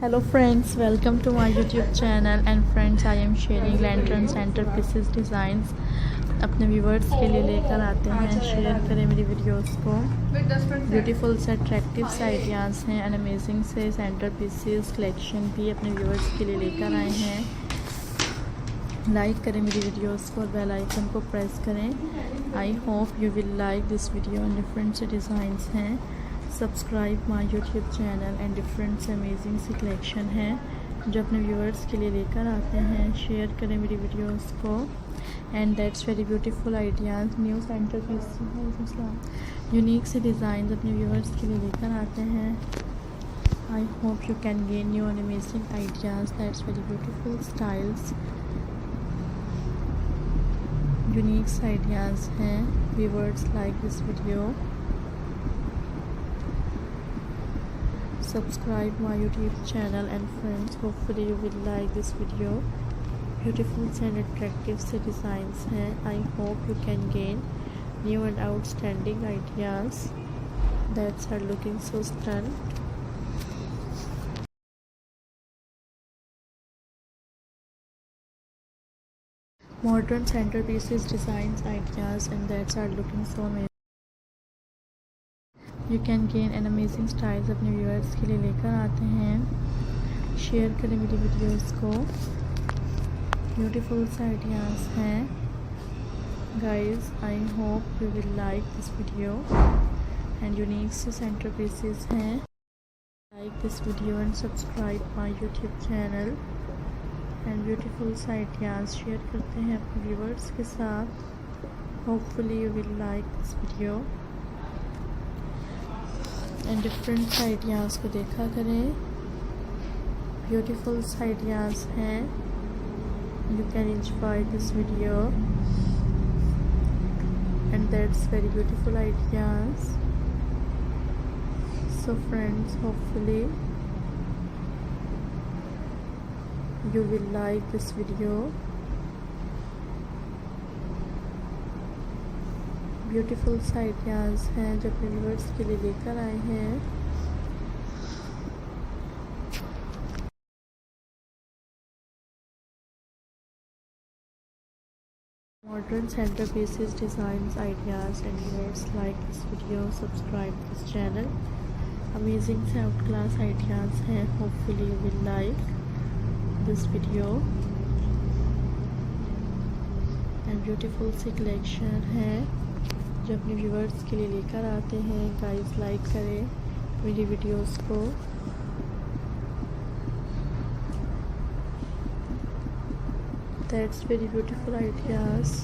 Hello friends, welcome to my YouTube channel and friends, I am sharing lantern centerpieces designs अपने viewers के लिए लेकर आते हैं। शेयर करें मेरी वीडियोस को। ब्यूटीफुल से अट्रैक्टिव से आइडियाज़ हैं एंड अमेजिंग से सेंटर पीसेस कलेक्शन भी अपने व्यूवर्स के लिए लेकर आए हैं। लाइक करें मेरी वीडियोस को और बेल आइकन को प्रेस करें। आई hope you will like this video and different से डिज़ाइंस हैं। Subscribe my YouTube channel and different से अमेजिंग सी कलेक्शन है जो अपने व्यूअर्स के लिए लेकर आते हैं। शेयर करें मेरी वीडियोस को and that's very beautiful ideas new centre piece unique से डिज़ाइन अपने व्यूअर्स के लिए लेकर आते हैं। I hope you can gain new and amazing ideas that's very beautiful styles unique ideas हैं। Viewers like this video. Subscribe my YouTube channel and friends, hopefully you will like this video. Beautiful and attractive से designs हैं। I hope you can gain new and outstanding ideas that are looking so stunning. Modern centerpieces designs ideas and that are looking so amazing. You can gain an amazing styles अपने viewers के लिए लेकर आते हैं। Share करें मेरी videos को। Beautiful ideas हैं guys. I hope you will like this video and unique से सेंटर पीसेस हैं। Like this video and subscribe my YouTube channel and beautiful ideas share करते हैं अपने व्यूअर्स के साथ। Hopefully you will like this video and different ideas को देखा करें। ब्यूटीफुल आइडियाज़ हैं। You can enjoy this video and that's very beautiful ideas. So friends, hopefully you will like this video. Beautiful ideas हैं जो अपने viewers के लिए लेकर आए हैं। Modern centre pieces designs ideas and viewers like this video. Subscribe this channel. Amazing से outclass ideas हैं। Hopefully you will like this video and beautiful सी कलेक्शन है जो अपने व्यूअर्स के लिए लेकर आते हैं। गाइस लाइक करें मेरी वीडियोस को। That's very beautiful ideas.